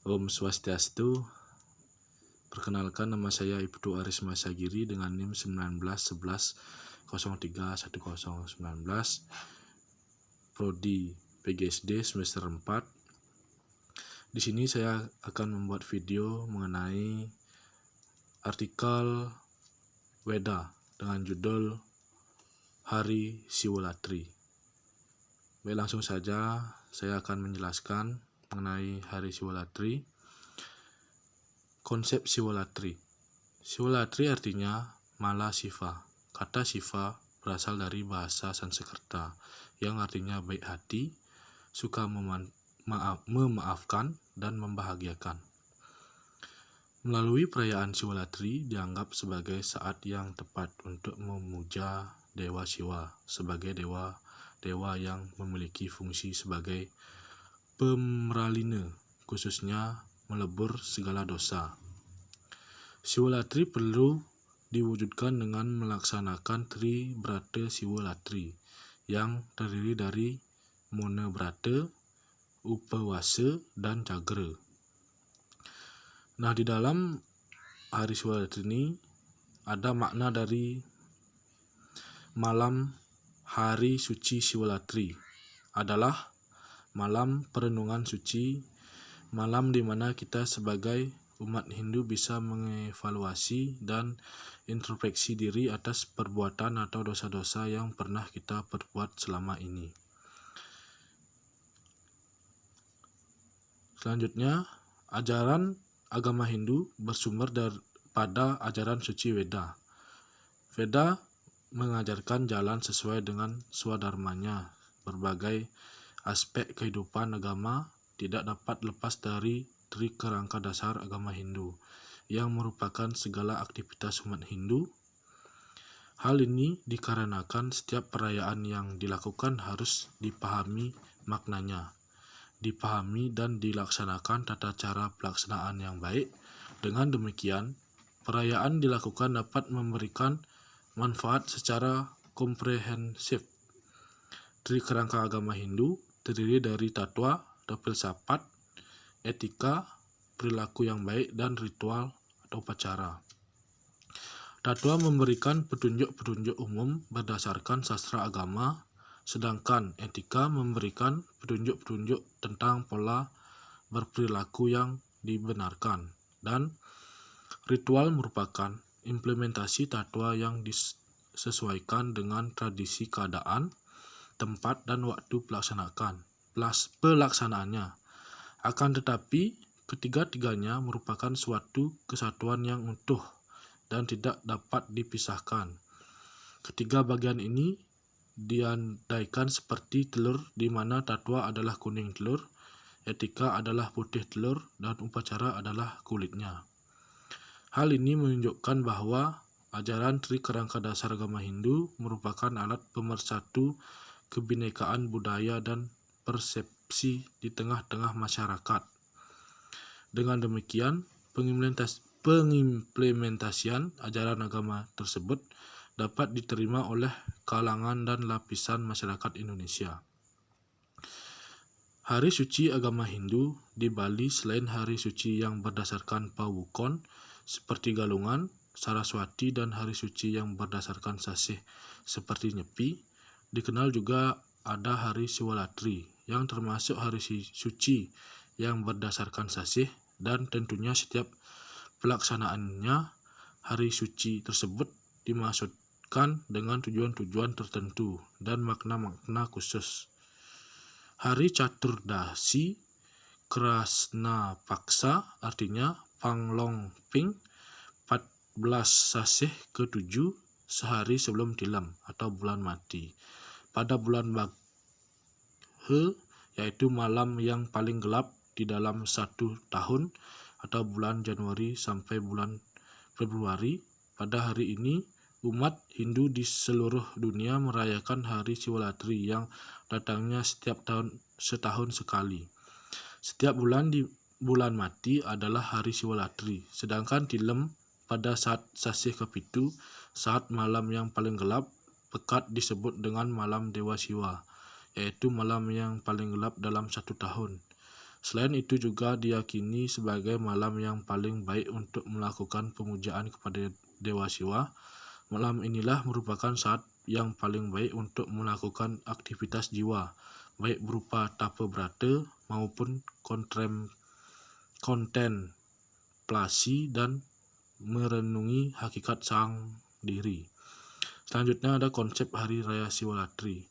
Om Swastiastu. Perkenalkan, nama saya Ibtu Aris Masagiri dengan NIM 1911031019, Prodi PGSD semester 4. Di sini saya akan membuat video mengenai artikel Weda dengan judul Hari Siwalatri. Baik, langsung saja saya akan menjelaskan mengenai Hari Siwalatri. Konsep Siwalatri. Siwalatri artinya Mala Siva. Kata Siva berasal dari bahasa Sanskerta yang artinya baik hati, suka memaafkan, dan membahagiakan. Melalui perayaan Siwalatri dianggap sebagai saat yang tepat untuk memuja Dewa Siwa sebagai dewa yang memiliki fungsi sebagai pemeralina, khususnya melebur segala dosa. Siwalatri perlu diwujudkan dengan melaksanakan Tri Brata Siwalatri yang terdiri dari Mona Brata, Upawasa, dan Cagra. Nah, di dalam Hari Siwalatri ini ada makna dari malam Hari Suci Siwalatri adalah malam perenungan suci, malam di mana kita sebagai umat Hindu bisa mengevaluasi dan introspeksi diri atas perbuatan atau dosa-dosa yang pernah kita perbuat selama ini. Selanjutnya, ajaran agama Hindu bersumber pada ajaran suci Weda. Veda mengajarkan jalan sesuai dengan swadharmanya. Berbagai aspek kehidupan agama tidak dapat lepas dari Tri Kerangka Dasar Agama Hindu, yang merupakan segala aktivitas umat Hindu. Hal ini dikarenakan setiap perayaan yang dilakukan harus dipahami maknanya, dipahami dan dilaksanakan tata cara pelaksanaan yang baik. Dengan demikian, perayaan dilakukan dapat memberikan manfaat secara komprehensif. Tri Kerangka Agama Hindu terdiri dari tatwa, filsafat, etika, perilaku yang baik, dan ritual atau upacara. Tatwa memberikan petunjuk-petunjuk umum berdasarkan sastra agama, sedangkan etika memberikan petunjuk-petunjuk tentang pola berperilaku yang dibenarkan, dan ritual merupakan implementasi tatwa yang disesuaikan dengan tradisi keadaan, tempat, dan waktu pelaksanaannya. Akan tetapi, ketiga-tiganya merupakan suatu kesatuan yang utuh dan tidak dapat dipisahkan. Ketiga bagian ini diandaikan seperti telur, di mana tatwa adalah kuning telur, etika adalah putih telur, dan upacara adalah kulitnya. Hal ini menunjukkan bahwa ajaran Tri Kerangka Dasar Agama Hindu merupakan alat pemersatu kebinekaan budaya dan persepsi di tengah-tengah masyarakat. Dengan demikian, pengimplementasian ajaran agama tersebut dapat diterima oleh kalangan dan lapisan masyarakat Indonesia. Hari suci agama Hindu di Bali selain hari suci yang berdasarkan pawukon seperti Galungan, Saraswati, dan hari suci yang berdasarkan sasih seperti Nyepi, dikenal juga ada Hari Siwalatri yang termasuk hari suci yang berdasarkan sasih, dan tentunya setiap pelaksanaannya hari suci tersebut dimaksudkan dengan tujuan-tujuan tertentu dan makna-makna khusus. Hari Caturdasi Krasna Paksa artinya Panglong Ping 14 Sasih ke-7 sehari sebelum tilam atau bulan mati. Pada bulan Maghe, yaitu malam yang paling gelap di dalam satu tahun atau bulan Januari sampai bulan Februari, pada hari ini umat Hindu di seluruh dunia merayakan Hari Siwalatri yang datangnya setiap tahun setahun sekali. Setiap bulan di bulan mati adalah Hari Siwalatri, sedangkan tilem pada saat sasih ke-7, saat malam yang paling gelap pekat disebut dengan malam Dewa Siwa, yaitu malam yang paling gelap dalam satu tahun. Selain itu juga diyakini sebagai malam yang paling baik untuk melakukan pemujaan kepada Dewa Siwa. Malam inilah merupakan saat yang paling baik untuk melakukan aktivitas jiwa, baik berupa tapa brata maupun kontemplasi dan merenungi hakikat sang diri. Selanjutnya ada konsep Hari Raya Siwalatri.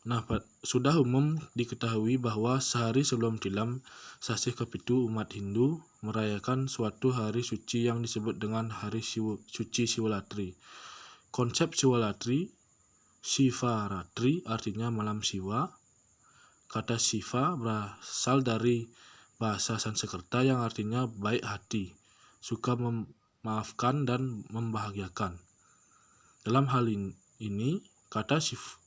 Nah, sudah umum diketahui bahwa sehari sebelum tilam Sasih Kepitu umat Hindu merayakan suatu hari suci yang disebut dengan Hari Suci Siwalatri. Konsep Siwalatri, Sivaratri artinya malam Siwa. Kata Siva berasal dari bahasa Sanskerta yang artinya baik hati, suka memaafkan dan membahagiakan. Dalam hal ini, kata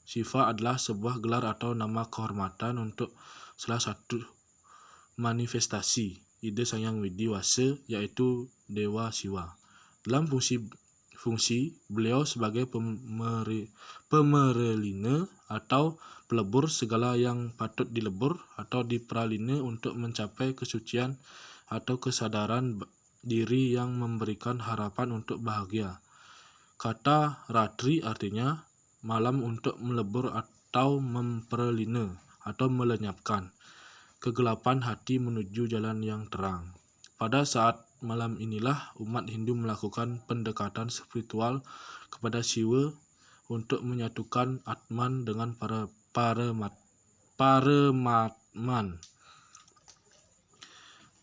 Siva adalah sebuah gelar atau nama kehormatan untuk salah satu manifestasi ide Sang Hyang Widi Wasa, yaitu Dewa Siwa. Dalam fungsi beliau sebagai pemerelina atau pelebur segala yang patut dilebur atau diperalina untuk mencapai kesucian atau kesadaran diri yang memberikan harapan untuk bahagia. Kata ratri artinya malam untuk melebur atau memperlina atau melenyapkan kegelapan hati menuju jalan yang terang. Pada saat malam inilah umat Hindu melakukan pendekatan spiritual kepada Siwa untuk menyatukan Atman dengan Paramatman.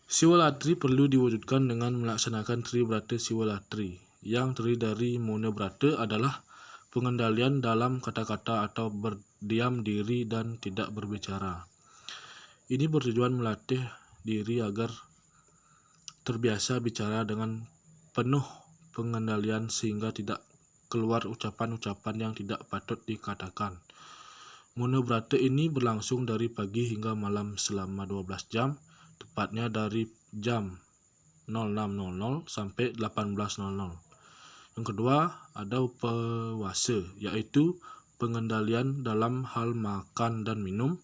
Siwalatri perlu diwujudkan dengan melaksanakan Tribrata Siwalatri, yang terdiri dari Mona Brata adalah pengendalian dalam kata-kata atau berdiam diri dan tidak berbicara. Ini bertujuan melatih diri agar terbiasa bicara dengan penuh pengendalian sehingga tidak keluar ucapan-ucapan yang tidak patut dikatakan. Mona Brata ini berlangsung dari pagi hingga malam selama 12 jam, tepatnya dari jam 06.00 sampai 18.00. Yang kedua, ada upawasa, yaitu pengendalian dalam hal makan dan minum.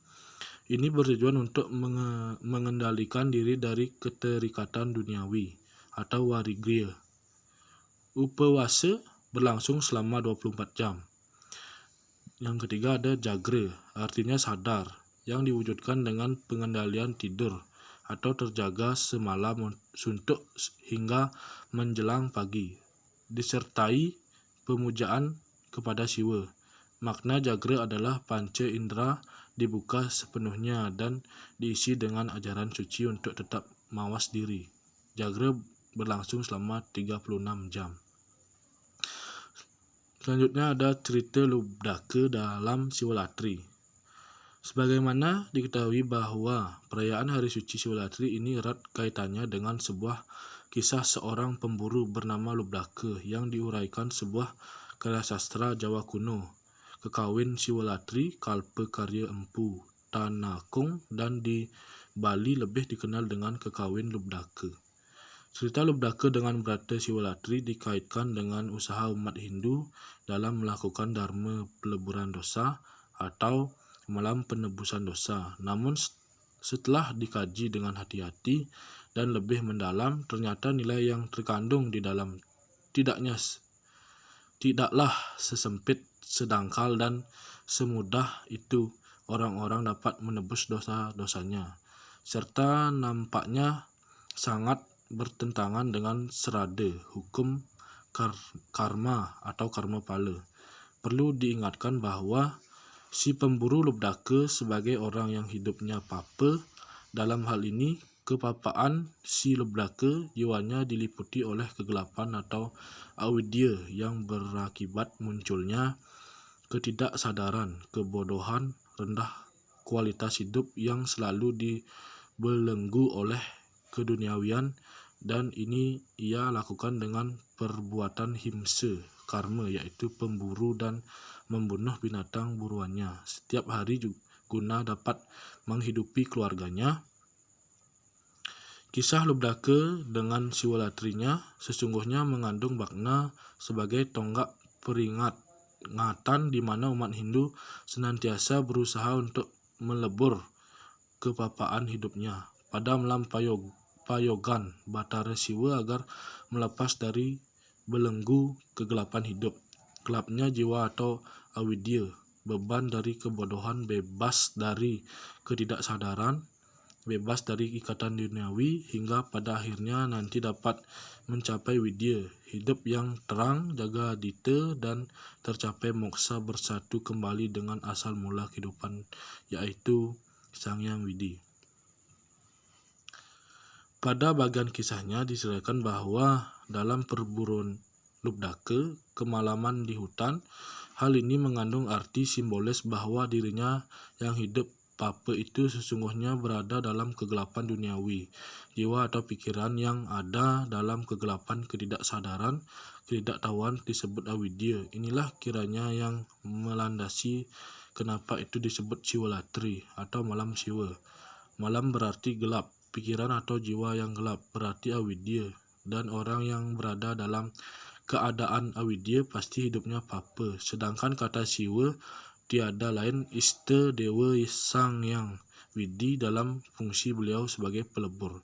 Ini bertujuan untuk mengendalikan diri dari keterikatan duniawi atau warigriya. Upawasa berlangsung selama 24 jam. Yang ketiga ada jagra, artinya sadar, yang diwujudkan dengan pengendalian tidur atau terjaga semalam suntuk hingga menjelang pagi, disertai pemujaan kepada Siwa. Makna jagra adalah panca indera dibuka sepenuhnya dan diisi dengan ajaran suci untuk tetap mawas diri. Jagra berlangsung selama 36 jam. Selanjutnya ada cerita Lubdaka dalam Siwalatri. Sebagaimana diketahui bahwa perayaan Hari Suci Siwalatri ini erat kaitannya dengan sebuah kisah seorang pemburu bernama Lubdaka yang diuraikan sebuah karya sastra Jawa kuno, Kekawin Siwalatri Kalpa Karya Empu Tanakung, dan di Bali lebih dikenal dengan Kekawin Lubdaka. Cerita Lubdaka dengan Brata Siwalatri dikaitkan dengan usaha umat Hindu dalam melakukan dharma peleburan dosa atau malam penebusan dosa. Namun setelah dikaji dengan hati-hati dan lebih mendalam, ternyata nilai yang terkandung di dalam tidaklah sesempit, sedangkal dan semudah itu orang-orang dapat menebus dosa-dosanya, serta nampaknya sangat bertentangan dengan serada hukum karma atau karma pala. Perlu diingatkan bahwa si pemburu Lubdaka sebagai orang yang hidupnya papa, dalam hal ini kepapaan si Lubdaka jiwanya diliputi oleh kegelapan atau avidya yang berakibat munculnya ketidaksadaran, kebodohan, rendah kualitas hidup yang selalu dibelenggu oleh keduniawian, dan ini ia lakukan dengan perbuatan himsa karma, yaitu pemburu dan membunuh binatang buruannya setiap hari guna dapat menghidupi keluarganya. Kisah Lubdaka dengan Siwalatrinya sesungguhnya mengandung makna sebagai tonggak peringatan di mana umat Hindu senantiasa berusaha untuk melebur kepapaan hidupnya. Pada malam payogan Batara Siwa agar melepas dari belenggu kegelapan hidup, gelapnya jiwa atau avidya, beban dari kebodohan, bebas dari ketidaksadaran, bebas dari ikatan duniawi, hingga pada akhirnya nanti dapat mencapai widya, hidup yang terang, jaga dita, dan tercapai moksa bersatu kembali dengan asal mula kehidupan, yaitu Sang Yang Widi. Pada bagian kisahnya diceritakan bahwa dalam perburuan Lubdaka, kemalaman di hutan, hal ini mengandung arti simbolis bahwa dirinya yang hidup papa itu sesungguhnya berada dalam kegelapan duniawi. Jiwa atau pikiran yang ada dalam kegelapan ketidaksadaran, ketidaktahuan disebut avidya. Inilah kiranya yang melandasi kenapa itu disebut Siwalatri atau malam Siwa. Malam berarti gelap, pikiran atau jiwa yang gelap berarti avidya, dan orang yang berada dalam keadaan avidya pasti hidupnya papa. Sedangkan kata Siwa tiada lain ista dewa Sang Yang Widi dalam fungsi beliau sebagai pelebur.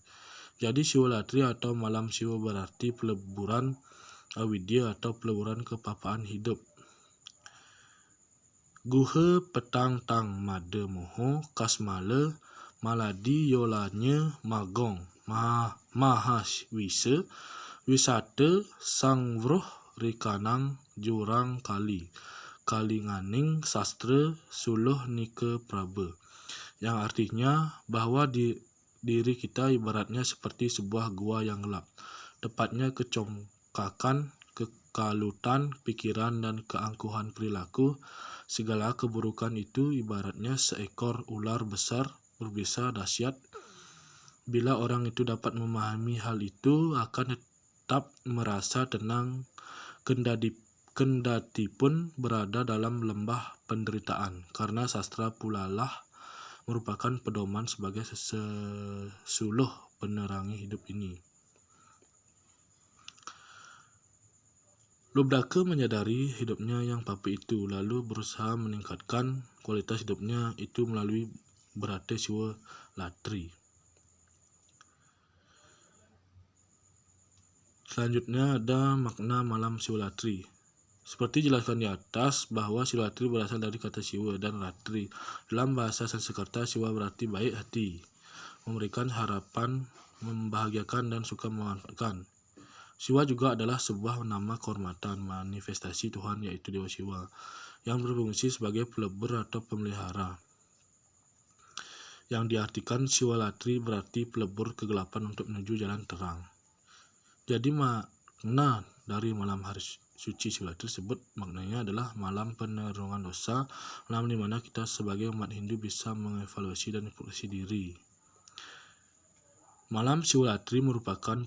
Jadi Siwalatri atau malam Siwa berarti peleburan avidya atau peleburan kepapaan hidup. Guha petang tang mada moho kasmala maladi yolanya magong mahaswisa wisata sangvroh rikanang jurang kali kalinganing sastra suluh nika praba, yang artinya bahwa diri kita ibaratnya seperti sebuah gua yang gelap, tepatnya kecongkakan, kekalutan pikiran dan keangkuhan perilaku. Segala keburukan itu ibaratnya seekor ular besar berbisa dahsyat. Bila orang itu dapat memahami hal itu, akan tetap merasa tenang kendati pun berada dalam lembah penderitaan, karena sastra pulalah merupakan pedoman sebagai sesuluh penerangi hidup ini. Lubdaka menyadari hidupnya yang papa itu, lalu berusaha meningkatkan kualitas hidupnya itu melalui berata Siwalatri. Selanjutnya ada makna malam Siwalatri. Seperti dijelaskan di atas bahwa Siwalatri berasal dari kata Siwa dan Latri. Dalam bahasa Sanskerta, Siwa berarti baik hati, memberikan harapan, membahagiakan, dan suka memanfaatkan. Siwa juga adalah sebuah nama kehormatan manifestasi Tuhan, yaitu Dewa Siwa, yang berfungsi sebagai pelebur atau pemelihara. Yang diartikan Siwalatri berarti pelebur kegelapan untuk menuju jalan terang. Jadi makna dari malam hari suci Siwalatri tersebut maknanya adalah malam penerangan dosa, malam di mana kita sebagai umat Hindu bisa mengevaluasi dan refleksi diri. Malam Siwalatri merupakan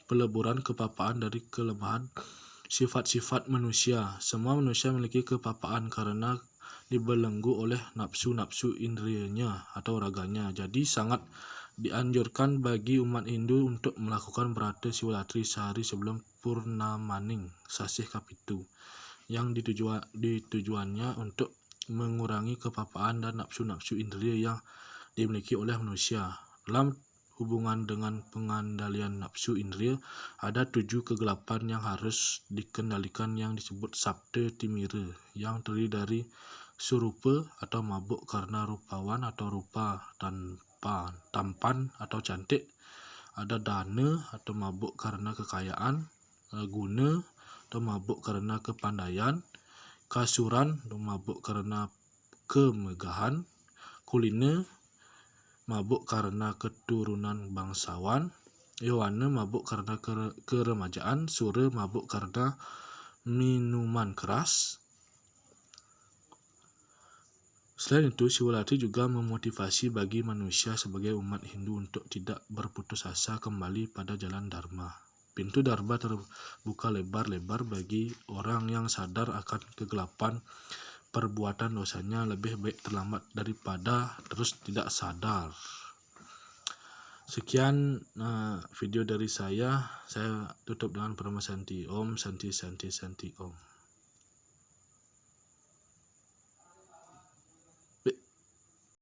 peleburan kepapaan dari kelemahan sifat-sifat manusia. Semua manusia memiliki kepapaan karena dibelenggu oleh nafsu-nafsu indriyanya atau raganya. Jadi sangat dianjurkan bagi umat Hindu untuk melakukan berata Siwalatri sehari sebelum Purnamaning Sasih Kapitu, yang ditujuannya untuk mengurangi kepapaan dan nafsu-nafsu indriya yang dimiliki oleh manusia. Dalam hubungan dengan pengandalian nafsu indriya, ada 7 kegelapan yang harus dikendalikan yang disebut Sabta Timira, yang terdiri dari surupa atau mabuk karena rupawan atau rupa tampan atau cantik, ada dana atau mabuk karena kekayaan, guna atau mabuk karena kepandaian, kasuran atau mabuk karena kemegahan, kulina mabuk karena keturunan bangsawan, Yowana mabuk karena keremajaan, Sura mabuk karena minuman keras. Selain itu, Siwalatri juga memotivasi bagi manusia sebagai umat Hindu untuk tidak berputus asa kembali pada jalan Dharma. Pintu Dharma terbuka lebar-lebar bagi orang yang sadar akan kegelapan perbuatan dosanya. Lebih baik terlambat daripada terus tidak sadar. Sekian video dari saya tutup dengan Parama Santi. Om Santi Santi Santi Om.